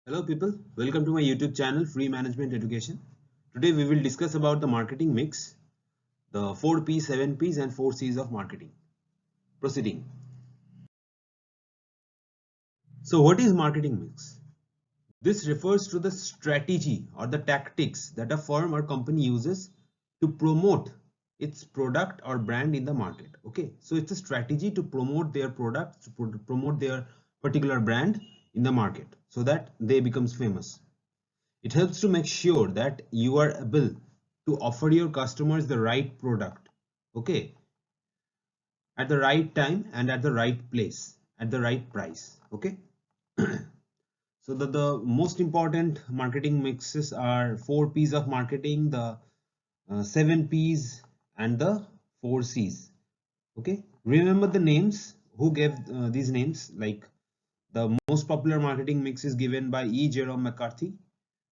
Hello people, welcome to my YouTube channel Free Management Education. Today we will discuss about the marketing mix, the 4 P's, 7 P's and 4 C's of marketing. Proceeding. So what is marketing mix? This refers to the strategy or the tactics that a firm or company uses to promote its product or brand in the market. Okay, so it's a strategy to promote their products, to promote their particular brand in the market so that they becomes famous. It helps to make sure that you are able to offer your customers the right product, okay, at the right time and at the right place, at the right price, okay. So the most important marketing mixes are 4 P's of marketing, the 7 P's and the 4 C's, okay. Remember the names, who gave these names, like the most popular marketing mix is given by E. Jerome McCarthy,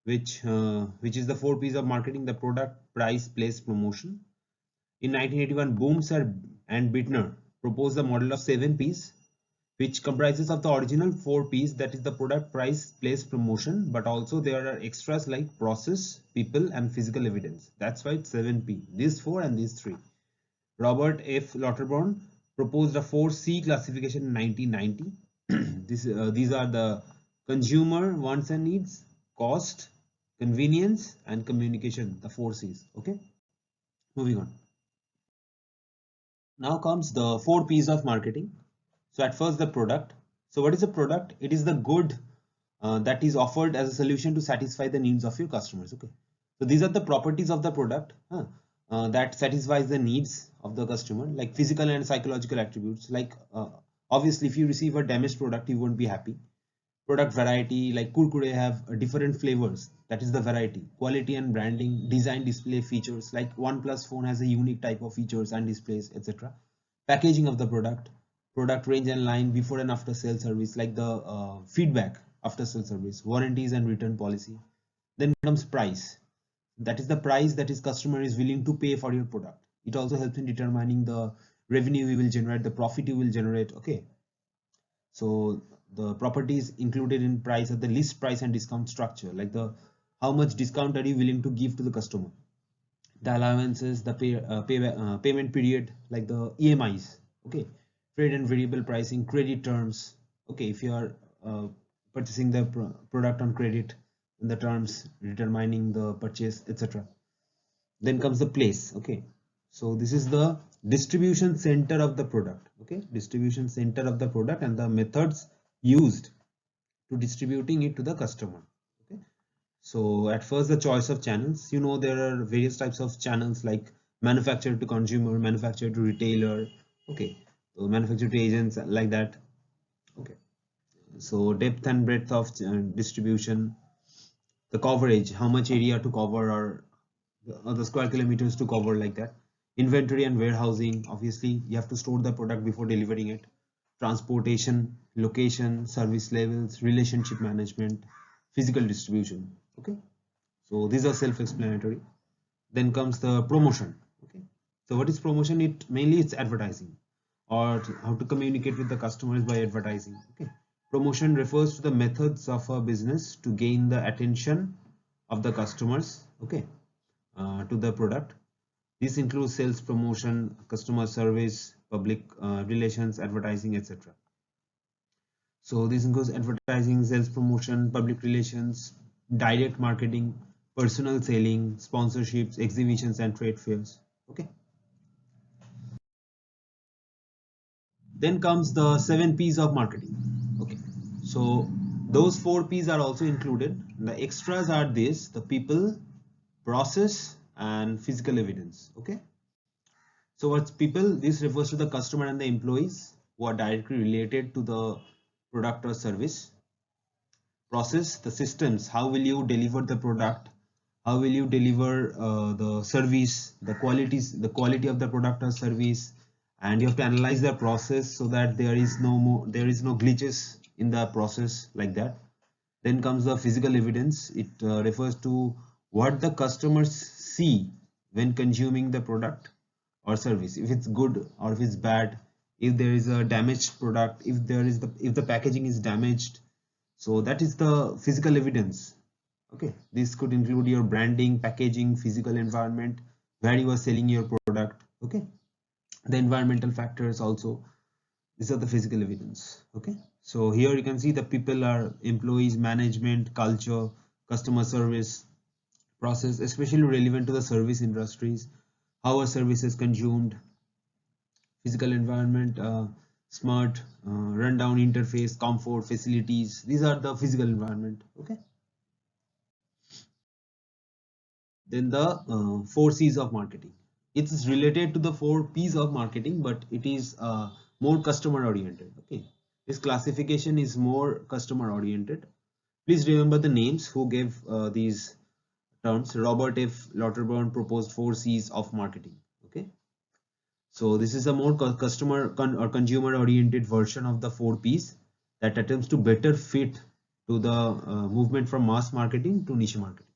which is the 4 P's of marketing: the product, price, place, promotion. In 1981, Boomser and Bittner proposed the model of 7 P's, which comprises of the original 4 P's, that is the product, price, place, promotion, but also there are extras like process, people and physical evidence. That's why it's 7 P. These 4 and these 3. Robert F. Lauterborn proposed a 4C classification in 1990. These are the consumer wants and needs, cost, convenience and communication, the 4 C's. Okay, moving on. Now comes the 4 P's of marketing. So at first, the product. So what is a product? It is the good that is offered as a solution to satisfy the needs of your customers. Okay, so these are the properties of the product that satisfies the needs of the customer, like physical and psychological attributes. Like obviously, if you receive a damaged product, you won't be happy. Product variety, like Kurkure have different flavors, that is the variety. Quality and branding, design, display features, like OnePlus phone has a unique type of features and displays, etc. Packaging of the product, product range and line, before and after sale service, like the feedback after sale service, warranties and return policy. Then comes price, that is the price that is customer is willing to pay for your product. It also helps in determining the revenue you will generate, the profit you will generate. Okay, so the properties included in price are the list price and discount structure, like the how much discount are you willing to give to the customer, the allowances, the payment period, like the EMIs, okay, trade and variable pricing, credit terms, okay, if you are purchasing the product on credit, in the terms determining the purchase, etc. Then comes the place. Okay, so this is the distribution center of the product. Okay, distribution center of the product and the methods used to distributing it to the customer. Okay, so at first, the choice of channels, there are various types of channels, like manufacturer to consumer, manufacturer to retailer, okay, so manufacturer to agents, like that. Okay, so depth and breadth of distribution, the coverage, how much area to cover, or the square kilometers to cover, like that. Inventory and warehousing, obviously you have to store the product before delivering it. Transportation, location, service levels, relationship management, physical distribution. Okay, so these are self-explanatory. Then comes the promotion. Okay, so what is promotion? It mainly it's advertising, or how to communicate with the customers by advertising. Okay, promotion refers to the methods of a business to gain the attention of the customers, okay, to the product. This includes sales promotion, customer service, public relations, advertising, etc. So this includes advertising, sales promotion, public relations, direct marketing, personal selling, sponsorships, exhibitions and trade fairs. Okay. Then comes the 7 P's of marketing. Okay. So those 4 P's are also included. The extras are this: the people, process and physical evidence. Okay. So what's people? This refers to the customer and the employees who are directly related to the product or service. Process, the systems, how will you deliver the product, how will you deliver the service, the quality of the product or service, and you have to analyze the process so that there is no glitches in the process, like that. Then comes the physical evidence. It refers to what the customers see when consuming the product or service, if it's good or if it's bad, if there is a damaged product, if the packaging is damaged. So that is the physical evidence. Okay, this could include your branding, packaging, physical environment, where you are selling your product. Okay, the environmental factors also. These are the physical evidence. Okay, so here you can see the people are employees, management, culture, customer service, process, especially relevant to the service industries, how a service is consumed, physical environment, smart, rundown interface, comfort, facilities. These are the physical environment. Okay. Then the 4 C's of marketing. It's related to the 4 P's of marketing, but it is more customer oriented. Okay. This classification is more customer oriented. Please remember the names who gave these terms. Robert F. Lauterbach proposed 4 C's of marketing. Okay. So this is a more customer or consumer oriented version of the 4 P's that attempts to better fit to the movement from mass marketing to niche marketing.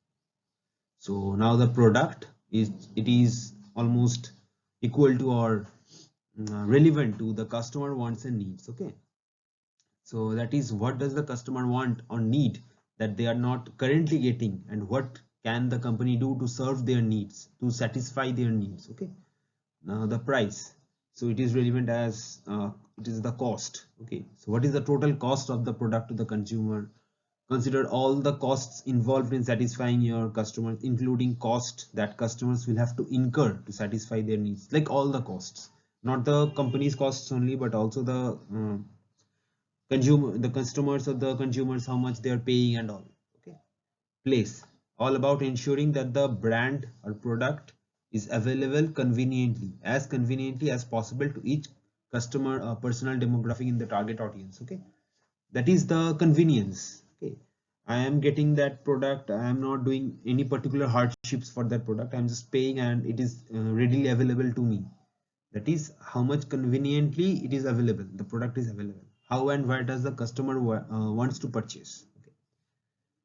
So now the product is almost equal to or relevant to the customer wants and needs. Okay. So that is, what does the customer want or need that they are not currently getting, and what can the company do to serve their needs, to satisfy their needs. Okay. Now the price, so it is relevant as it is the cost. Okay, so what is the total cost of the product to the consumer? Consider all the costs involved in satisfying your customers, including cost that customers will have to incur to satisfy their needs, like all the costs, not the company's costs only, but also the customers or the consumers, how much they are paying and all. Okay. Place, all about ensuring that the brand or product is available conveniently as possible to each customer personal demographic in the target audience. Okay, that is the convenience. Okay, I am getting that product, I am not doing any particular hardships for that product, I am just paying and it is readily available to me. That is how much conveniently it is available, the product is available. How and where does the customer wants to purchase. Okay.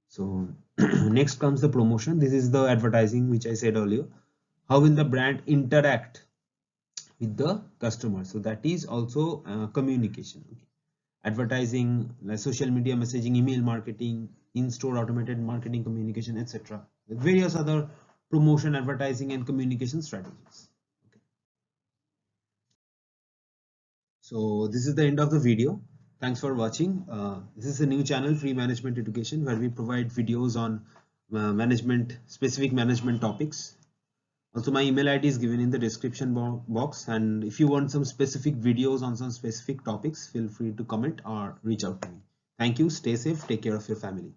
So next comes the promotion. This is the advertising which I said earlier. How will the brand interact with the customer? So that is also communication. Okay. Advertising, like social media messaging, email marketing, in-store automated marketing, communication, etc. With various other promotion, advertising, and communication strategies. Okay. So this is the end of the video. Thanks for watching. This is a new channel, Free Management Education, where we provide videos on specific management topics. Also, my email ID is given in the description box, and if you want some specific videos on some specific topics, feel free to comment or reach out to me. Thank you. Stay safe. Take care of your family.